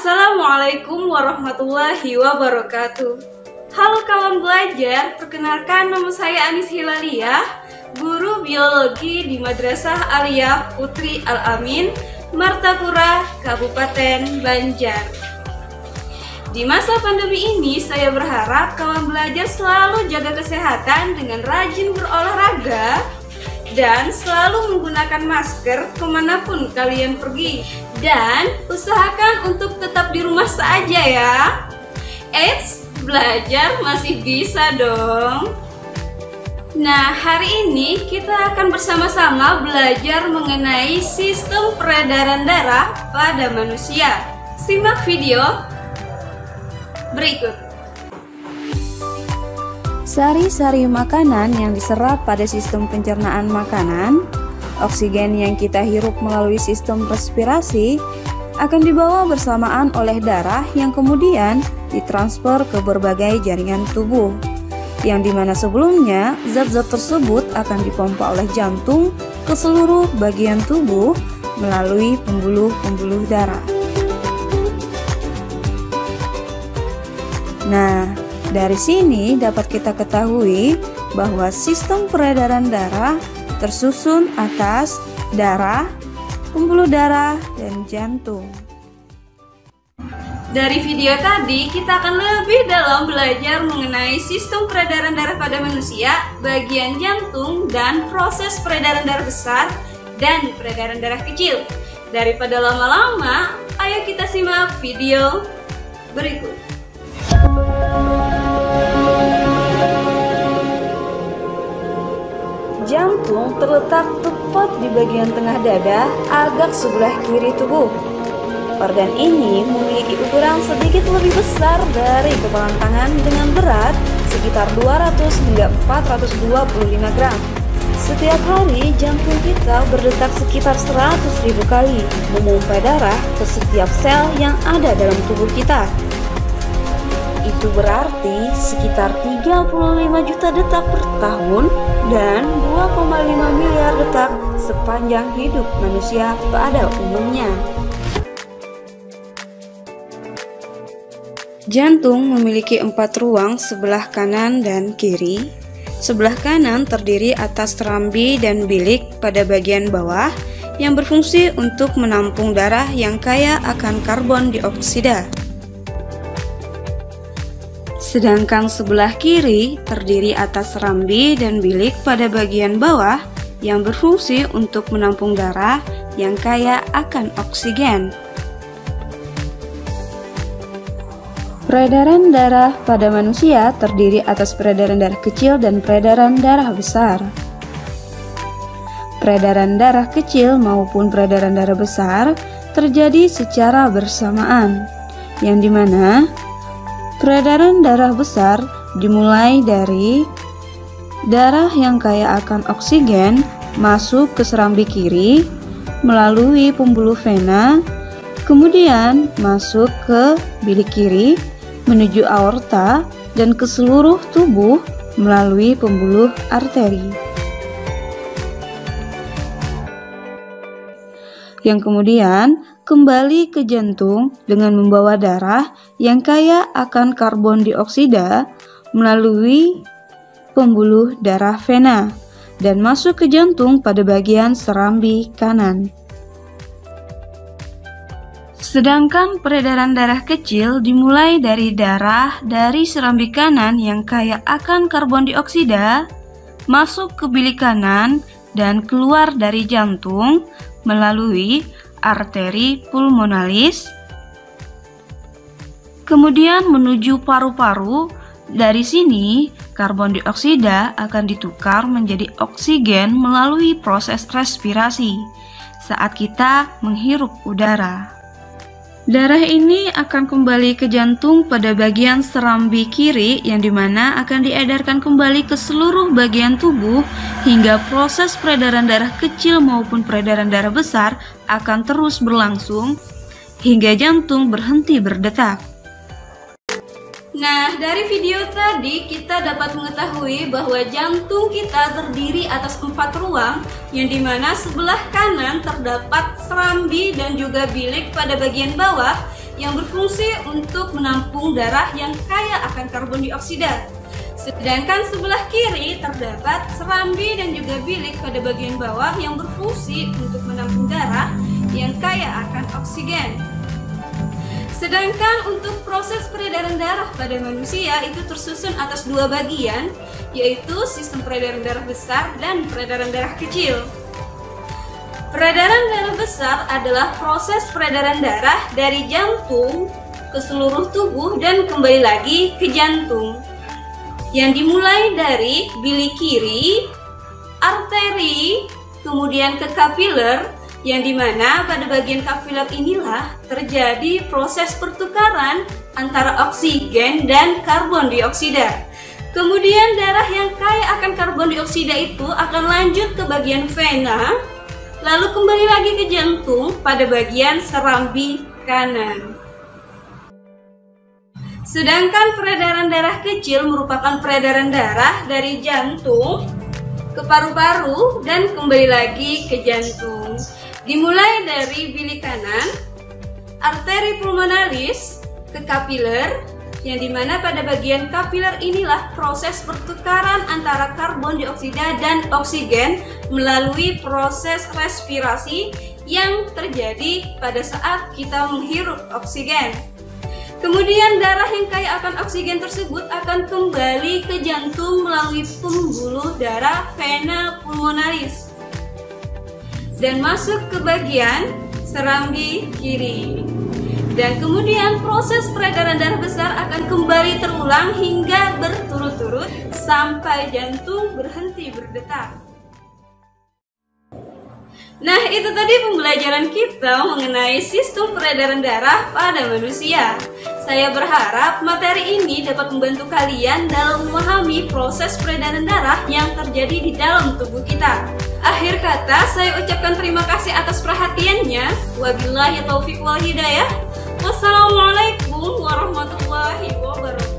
Assalamualaikum warahmatullahi wabarakatuh. Halo kawan belajar, perkenalkan nama saya Anis Hilaliah, guru biologi di Madrasah Aliyah Putri Al-Amin, Martapura, Kabupaten Banjar. Di masa pandemi ini, saya berharap kawan belajar selalu jaga kesehatan dengan rajin berolahraga dan selalu menggunakan masker kemanapun kalian pergi. Dan usahakan untuk tetap di rumah saja ya. Eits, belajar masih bisa dong. Nah, hari ini kita akan bersama-sama belajar mengenai sistem peredaran darah pada manusia. Simak video berikut. Sari-sari makanan yang diserap pada sistem pencernaan makanan, oksigen yang kita hirup melalui sistem respirasi, akan dibawa bersamaan oleh darah yang kemudian ditransfer ke berbagai jaringan tubuh, yang dimana sebelumnya zat-zat tersebut akan dipompa oleh jantung ke seluruh bagian tubuh melalui pembuluh-pembuluh darah. Nah, dari sini dapat kita ketahui bahwa sistem peredaran darah tersusun atas darah, pembuluh darah, dan jantung. Dari video tadi, kita akan lebih dalam belajar mengenai sistem peredaran darah pada manusia, bagian jantung, dan proses peredaran darah besar dan peredaran darah kecil. Daripada lama-lama, ayo kita simak video berikut. Jantung terletak tepat di bagian tengah dada, agak sebelah kiri tubuh. Organ ini memiliki ukuran sedikit lebih besar dari kepalan tangan dengan berat sekitar 200 hingga 425 gram. Setiap hari jantung kita berdetak sekitar 100.000 kali, memompa darah ke setiap sel yang ada dalam tubuh kita. Itu berarti sekitar 35 juta detak per tahun dan 2,5 miliar detak sepanjang hidup manusia pada umumnya. Jantung memiliki 4 ruang sebelah kanan dan kiri. Sebelah kanan terdiri atas serambi dan bilik pada bagian bawah yang berfungsi untuk menampung darah yang kaya akan karbon dioksida. Sedangkan sebelah kiri terdiri atas serambi dan bilik pada bagian bawah yang berfungsi untuk menampung darah yang kaya akan oksigen. Peredaran darah pada manusia terdiri atas peredaran darah kecil dan peredaran darah besar. Peredaran darah kecil maupun peredaran darah besar terjadi secara bersamaan, yang dimana peredaran darah besar dimulai dari darah yang kaya akan oksigen masuk ke serambi kiri melalui pembuluh vena, kemudian masuk ke bilik kiri menuju aorta dan ke seluruh tubuh melalui pembuluh arteri. Yang kemudian kembali ke jantung dengan membawa darah yang kaya akan karbon dioksida melalui pembuluh darah vena dan masuk ke jantung pada bagian serambi kanan. Sedangkan peredaran darah kecil dimulai dari darah dari serambi kanan yang kaya akan karbon dioksida masuk ke bilik kanan dan keluar dari jantung melalui arteri pulmonalis, kemudian menuju paru-paru. Dari sini, karbon dioksida akan ditukar menjadi oksigen melalui proses respirasi saat kita menghirup udara. Darah ini akan kembali ke jantung pada bagian serambi kiri yang dimana akan diedarkan kembali ke seluruh bagian tubuh hingga proses peredaran darah kecil maupun peredaran darah besar akan terus berlangsung hingga jantung berhenti berdetak. Nah, dari video tadi kita dapat mengetahui bahwa jantung kita terdiri atas 4 ruang, yang dimana sebelah kanan terdapat serambi dan juga bilik pada bagian bawah, yang berfungsi untuk menampung darah yang kaya akan karbon dioksida. Sedangkan sebelah kiri terdapat serambi dan juga bilik pada bagian bawah yang berfungsi untuk menampung darah yang kaya akan oksigen. Sedangkan untuk proses peredaran darah pada manusia itu tersusun atas dua bagian, yaitu sistem peredaran darah besar dan peredaran darah kecil. Peredaran darah besar adalah proses peredaran darah dari jantung ke seluruh tubuh dan kembali lagi ke jantung, yang dimulai dari bilik kiri, arteri, kemudian ke kapiler, yang dimana pada bagian kapiler inilah terjadi proses pertukaran antara oksigen dan karbon dioksida. Kemudian darah yang kaya akan karbon dioksida itu akan lanjut ke bagian vena, lalu kembali lagi ke jantung pada bagian serambi kanan. Sedangkan peredaran darah kecil merupakan peredaran darah dari jantung ke paru-paru dan kembali lagi ke jantung. Dimulai dari bilik kanan, arteri pulmonalis ke kapiler, yang dimana pada bagian kapiler inilah proses pertukaran antara karbon dioksida dan oksigen melalui proses respirasi yang terjadi pada saat kita menghirup oksigen. Kemudian darah yang kaya akan oksigen tersebut akan kembali ke jantung melalui pembuluh darah vena pulmonalis dan masuk ke bagian serambi kiri. Dan kemudian proses peredaran darah besar akan kembali terulang hingga berturut-turut sampai jantung berhenti berdetak. Nah, itu tadi pembelajaran kita mengenai sistem peredaran darah pada manusia. Saya berharap materi ini dapat membantu kalian dalam memahami proses peredaran darah yang terjadi di dalam tubuh kita. Akhir kata, saya ucapkan terima kasih atas perhatiannya. Wabillahi taufiq wal hidayah. Wassalamualaikum warahmatullahi wabarakatuh.